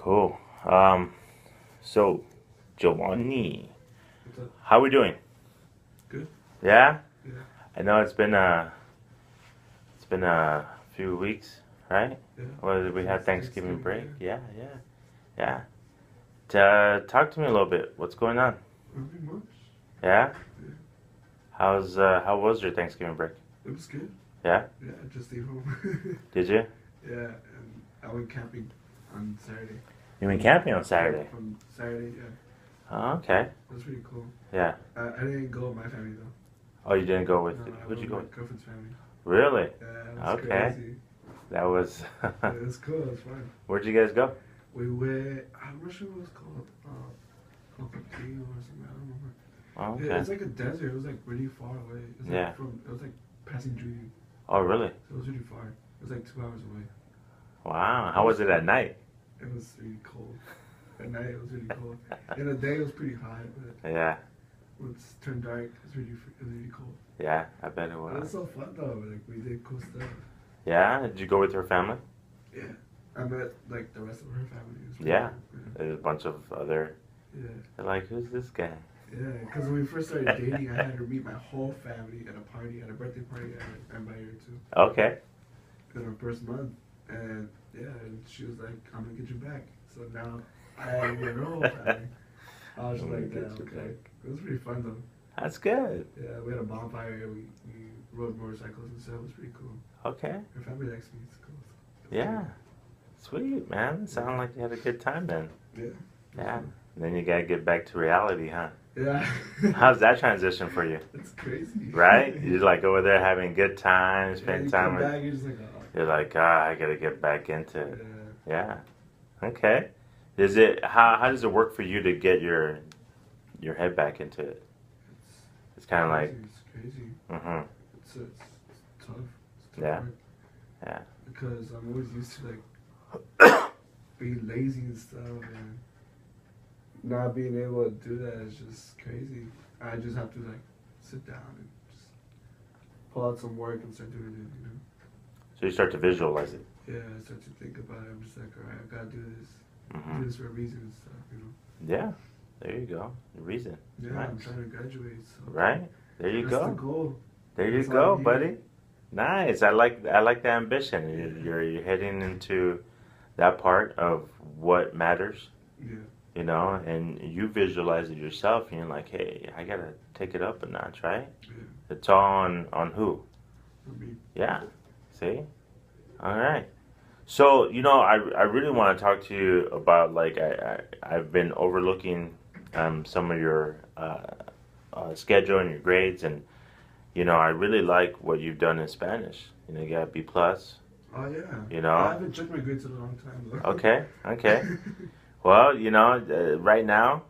Cool. So Giovanni, What's up? how we doing? Good? Yeah, Yeah. I know it's been a few weeks, right? Yeah. Well, we had Since Thanksgiving break. Thanksgiving, Yeah, yeah, yeah. Talk to me a little bit. What's going on? yeah. Nothing much. Yeah. Yeah. How was your Thanksgiving break? It was good. Yeah. Yeah, I just stayed home. Did you? Yeah, and I went camping on Saturday. You went camping on Yeah, Saturday. from Saturday, yeah. Oh, okay. It was pretty cool. Yeah. I didn't go with my family though. Oh, you didn't go with? No, I Who'd went you with go my with? girlfriend's family. Really? Yeah, it was Okay. crazy. That was. Yeah, it was cool. It was fun. Where'd you guys go? We went. I'm not sure what it was called. Cocotillo or something. I don't remember. Oh, Yeah, okay. it's like a desert. It was like really far away. It was like Yeah. It was like passing Judy. Oh, really? So it was really far. It was like 2 hours away. Wow. How was it at night? It was really cold. At night it was really cold. In the day it was pretty hot, but Yeah. when it's turned dark, it was really cold. Yeah, I bet it It was was. so fun though. Like we did cool stuff. Yeah? Did you go with your family? Yeah. I met like the rest of her family. It was pretty Yeah. cool. There's a bunch of other. Yeah. They're like, who's this guy? Yeah. Because when we first started dating, I had her meet my whole family at a party, at a birthday party I invited her to Okay. in her first month. And yeah, and she was like, I'm gonna get you back. So now I had her whole family. I was I'm like, gonna yeah, get you okay. back. It was pretty fun though. That's good. Yeah, we had a bonfire. We rode motorcycles and stuff. It was pretty cool. Okay. Her family likes me. It's cool. Yeah. Sweet, man. Sound like you had a good time then. Yeah. Yeah. And then you gotta get back to reality, huh? Yeah. How's that transition for you? It's crazy. Right? You're like over there having a good time, Yeah, spending you time come with. back, you're just like, oh. You're like, ah, I gotta get back into Yeah. it. Yeah. Okay. Is it how does it work for you to get your head back into it? It's kind of like, It's crazy. mm-hmm. It's tough. It's tough Yeah. work Yeah. because I'm always used to like being lazy and stuff, and not being able to do that is just crazy. I just have to like sit down and just pull out some work and start doing it. So you start to visualize it. Yeah, I start to think about it. I'm just like, all right, I gotta do this. Mm-hmm. Do this for a reason and stuff. Yeah. There you go. The reason. Yeah, Nice. I'm trying to graduate. So Right. There you that's the go. goal. There you That's all go, I need. buddy. Nice. I like the ambition. You're heading into that part of what matters, Yeah. you know, and you visualize it yourself, and you're like, hey, I gotta take it up a notch, right? Yeah. It's all on who? I mean, Yeah. See? All right. So, you know, I really want to talk to you about, like, I've been overlooking some of your schedule and your grades, and you know, I really like what you've done in Spanish. You know, you got B plus. oh yeah. You know? I haven't checked my grades in a long time though. Okay, okay. Well, you know, right now,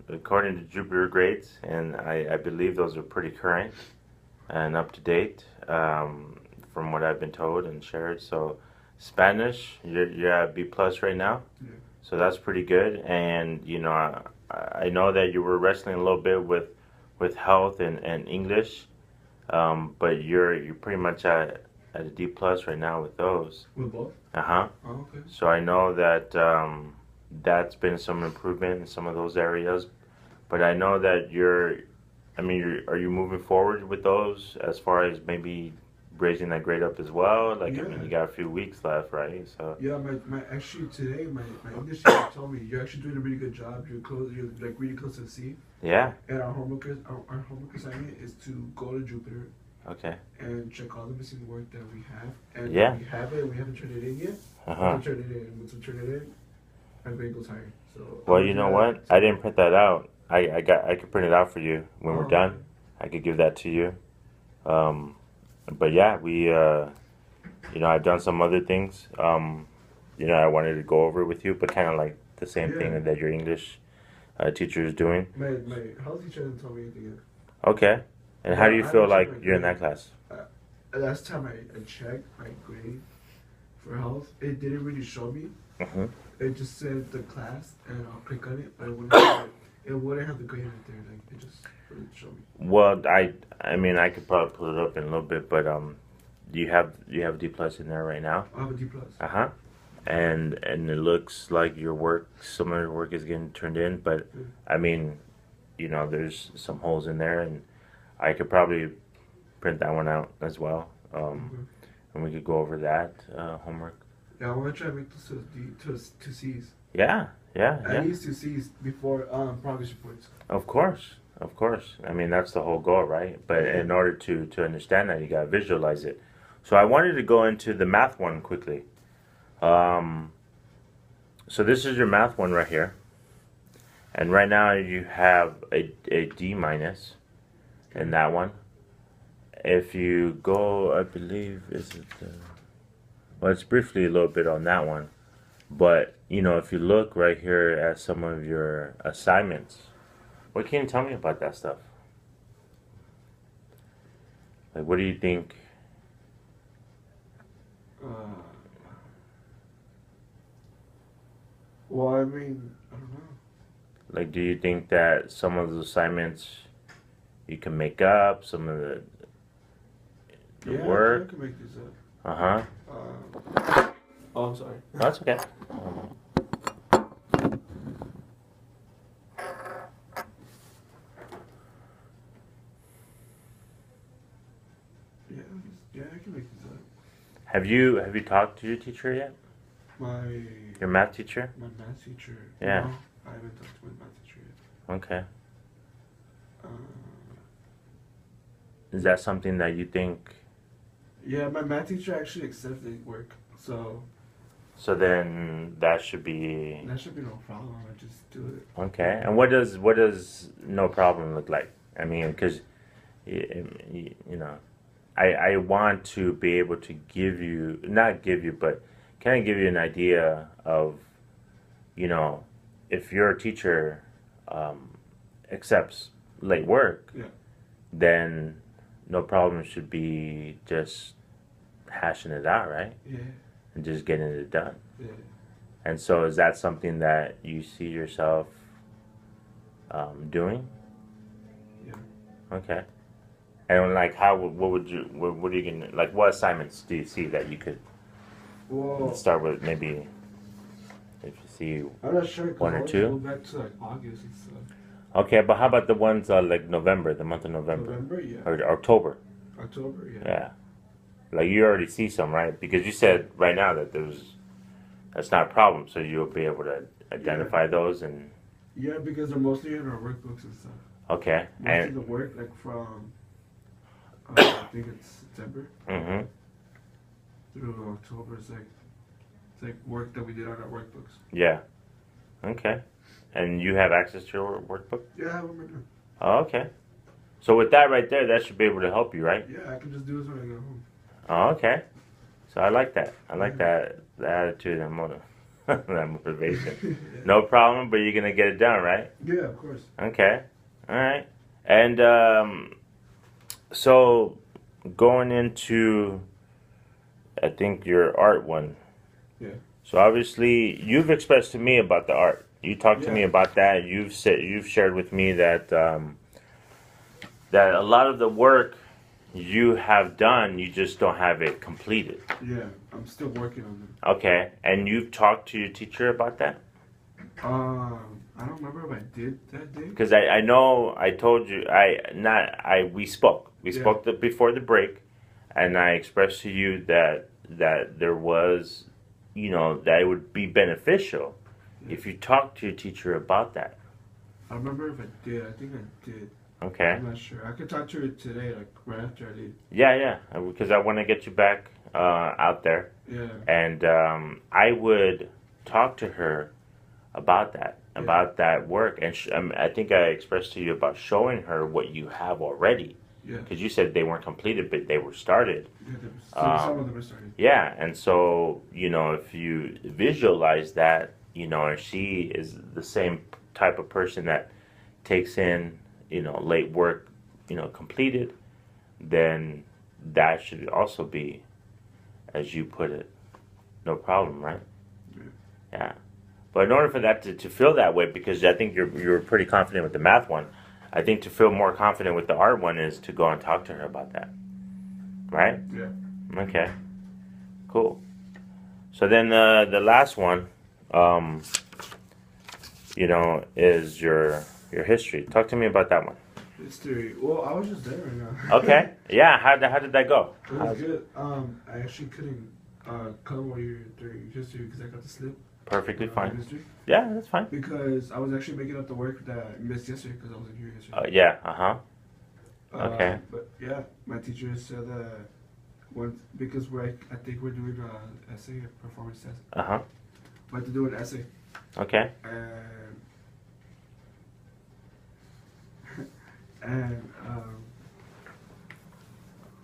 according to Jupiter grades, and I believe those are pretty current and up to date, from what I've been told and shared. So, Spanish, you're at B plus right now. Yeah. So that's pretty good. And you know, I know that you were wrestling a little bit with health and English, but you're pretty much at a D plus right now with those. With both? Uh-huh. Oh, okay. So I know that that's been some improvement in some of those areas, but I know that are you moving forward with those as far as maybe raising that grade up as well? Like, I mean, Yeah. you got a few weeks left, right? So Yeah, my actually today my English teacher told me you're actually doing a really good job. You're like really close to C. yeah, And our homework assignment is to go to Jupiter okay, and check all the missing work that we have. And Yeah. we have it. We haven't turned it in yet. uh-huh. We'll turn it in. Once we turn it in, our grade goes higher. So Well, I'll you do know that. what? I didn't print that out. I could print it out for you when we're Oh, done. I could give that to you. But yeah, you know, I've done some other things. You know, I wanted to go over with you, but kind of like the same Yeah. thing that your English teacher is doing. My health teacher didn't tell me anything yet. Okay. And how do you I feel haven't like checked my you're in grade. that class? Last time I checked my grade for health, it didn't really show me. Hmm. It just said the class, and I'll click on it, but it wouldn't have the grade right there. Like it just wouldn't show me. Well, I mean, I could probably pull it up in a little bit, but do you have D plus in there right now? I have a D plus. Uh huh. and it looks like your work, some of your work is getting turned in, but I mean, there's some holes in there, and I could probably print that one out as well, and we could go over that homework. Yeah, I want to try to make those to C's. Yeah, yeah, At yeah. least to C's before progress reports. Of course, of course. I mean, that's the whole goal, right? But in order to understand that, you gotta visualize it. So I wanted to go into the math one quickly. So this is your math one right here, and right now you have a D minus in that one. If you go, I believe, well, it's briefly a little bit on that one, but if you look right here at some of your assignments, what can you tell me about that stuff? Like, what do you think? Well, I mean, I don't know. Like, do you think that some of the assignments you can make up, some of the Yeah, work? I can make these up. Uh-huh. Oh, I'm sorry. That's okay. Yeah, I can make these up. Have you talked to your teacher yet? Your math teacher? My math teacher. Yeah. No, I haven't talked to my math teacher yet. Okay. Uh, Is that something that you think? yeah, my math teacher actually accepted work, so So then that should be that should be no problem. I just do it. okay. And what does no problem look like? I mean, because I want to be able to give you, not give you, but kind of give you an idea of, if your teacher accepts late work, Yeah. then no problem should be just hashing it out, right? Yeah. And just getting it done. Yeah. And so, is that something that you see yourself doing? Yeah. Okay. And like, what are you gonna, like, what assignments do you see that you could Well, start with? Maybe if you see. I'm not sure. 'Cause One or I want two? to go back to like August and stuff. Okay, but how about the ones like November, the month of November, November, yeah. or October? October, yeah. Yeah. Like, you already see some, right? Because you said right now that that's not a problem, so you'll be able to identify those and. Yeah, because they're mostly in our workbooks and stuff. Okay. Most of the work, like from, I think it's September Mm-hmm. through October, it's like work that we did on our workbooks. Yeah. Okay. And you have access to your workbook? Yeah, I remember. Oh, okay. So with that right there, that should be able to help you, right? Yeah, I can just do this when I go home. Oh, okay. So I like that. I like that the attitude and that motivation. Yeah. No problem, but you're gonna get it done, right? Yeah, of course. Okay. All right. And so going into, I think, your art one. Yeah. So obviously you've expressed to me about the art. You talked to Yeah. me about that. You've shared with me that that a lot of the work you have done, you just don't have it completed. Yeah, I'm still working on them. Okay. And you've talked to your teacher about that? I don't remember if I did that day. Because I know I told you we spoke before the break, and I expressed to you that there was, that it would be beneficial if you talked to your teacher about that. I remember if I did. I think I did. Okay. I'm not sure. I could talk to her today, like right after I leave. Yeah, because I want to get you back out there, Yeah. and I would talk to her about that. About that work, and I think I expressed to you about showing her what you have already, Yeah. because you said they weren't completed, but they were started. Yeah, some of them are starting. Yeah, and so if you visualize that, and she is the same type of person that takes in, late work, completed, then that should also be, as you put it, no problem, right? Yeah. But in order for that to feel that way, because I think you're pretty confident with the math one, I think to feel more confident with the art one is to go and talk to her about that. Right? Yeah. Okay. Cool. So then the last one, um, is your history. Talk to me about that one. History. Well, I was just there right now. Okay. Yeah. How did that go? It was good. I actually couldn't come while you were during history because I got to slip. Perfectly fine. History. Yeah, that's fine. Because I was actually making up the work that I missed yesterday because I wasn't here yesterday. Yeah. Okay. But yeah, my teacher said that once because I think we're doing an essay, a performance test. We have to do an essay. Okay. And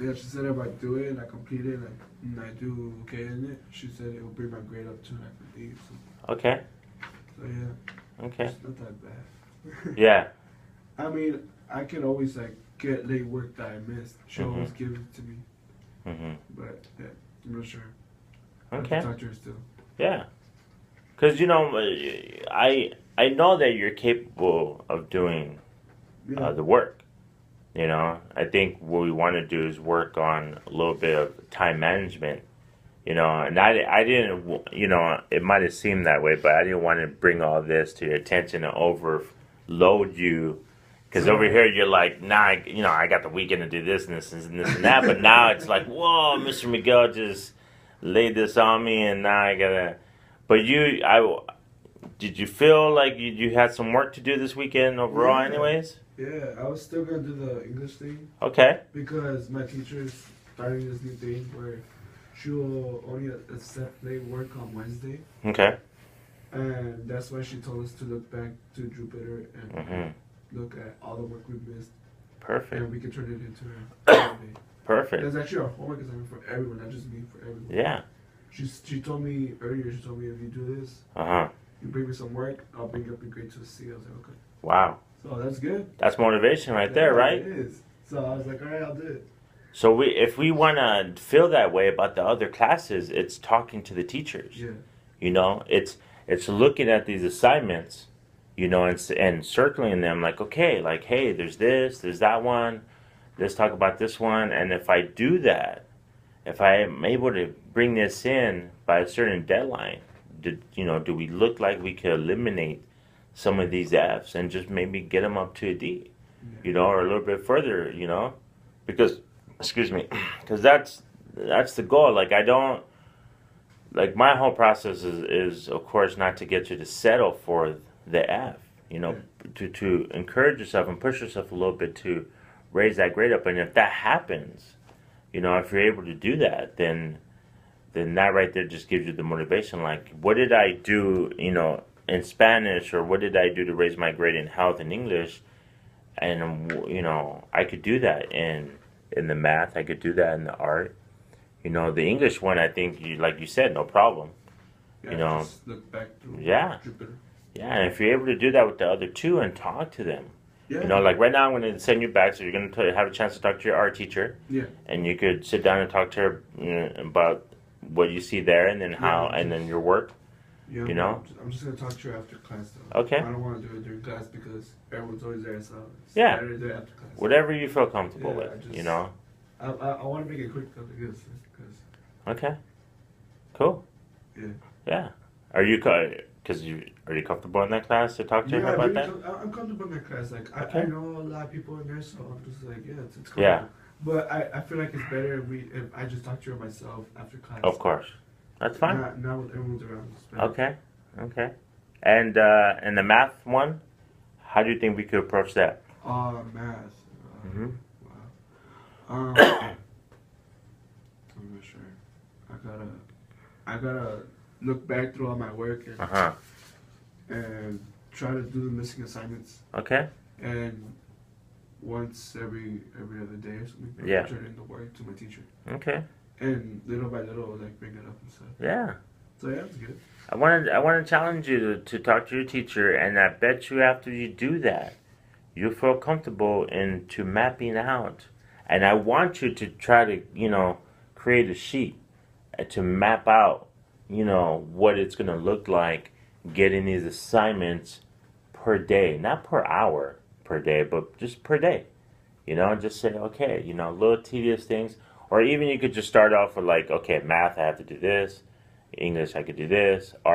yeah, she said if I do it and I complete it and I do okay in it, she said it will bring my grade up to and I could leave. So. Okay. So yeah. Okay. It's not that bad. Yeah. I mean, I can always get late work that I missed. She always gives it to me. But yeah, I'm not sure. Okay. I have to talk to her still. Yeah. Because I know that you're capable of doing the work. I think what we want to do is work on a little bit of time management. And I didn't, it might have seemed that way, but I didn't want to bring all this to your attention and overload you. Because over here you're like, nah, I got the weekend to do this and this and this and that. But now it's like, whoa, Mr. Miguel just laid this on me, and now I gotta. But did you feel like you had some work to do this weekend overall, anyways? Yeah, I was still gonna do the English thing. Okay. Because my teacher is starting this new thing where she will only accept late work on Wednesday. Okay. And that's why she told us to look back to Jupiter and look at all the work we missed. Perfect. And we can turn it into a holiday. Perfect. That's actually our homework assignment for everyone, not just me, for everyone. Yeah. She told me earlier, if you do this, you bring me some work, I'll bring up your grade to a C. I was like, okay. Wow. So that's good. That's motivation right there, right? It is. So I was like, all right, I'll do it. So if we want to feel that way about the other classes, it's talking to the teachers. Yeah. It's looking at these assignments, and circling them like, okay, like, hey, there's this, there's that one, let's talk about this one. And if I do that, if I am able to bring this in by a certain deadline, do we look like we could eliminate some of these Fs and just maybe get them up to a D, or a little bit further, because, excuse me, because that's the goal. Like, I don't, like, my whole process is of course not to get you to settle for the F, to encourage yourself and push yourself a little bit to raise that grade up. And if that happens, if you're able to do that, then that right there just gives you the motivation. Like, what did I do, in Spanish, or what did I do to raise my grade in health and English? And I could do that in the math. I could do that in the art. The English one, I think, like you said, no problem. Yeah, just look back through Jupiter. Yeah, and if you're able to do that with the other two and talk to them. Yeah. Like right now I'm going to send you back, so you're going to have a chance to talk to your art teacher. Yeah. And you could sit down and talk to her about what you see there, and then and then your work. Yeah, I'm just going to talk to her after class, though. Okay. I don't want to do it during class because everyone's always there, so it's better to do it after class. Whatever you feel comfortable with, I want to make it quick, though, because... Okay. Cool. Yeah. Yeah. Are you comfortable in that class to talk to her about that? I'm comfortable in that class. Like, okay. I know a lot of people in there, so I'm just like, it's comfortable. Yeah. But I feel like it's better if I just talk to her myself after class. Of course. That's fine. Not with everyone's around. Okay. And the math one, how do you think we could approach that? Math. Wow. I'm not sure. I gotta look back through all my work and try to do the missing assignments. Okay. And once every other day or something, turn in the work to my teacher. Okay. And little by little, like, bring it up and stuff. Yeah. So yeah, it's good. I want to challenge you to talk to your teacher, and I bet you after you do that, you'll feel comfortable into mapping out. And I want you to try to, create a sheet to map out, what it's going to look like getting these assignments per day, not per hour per day, but just per day. Just say, okay, little tedious things. Or even you could just start off with like, okay, math, I have to do this. English I could do this, art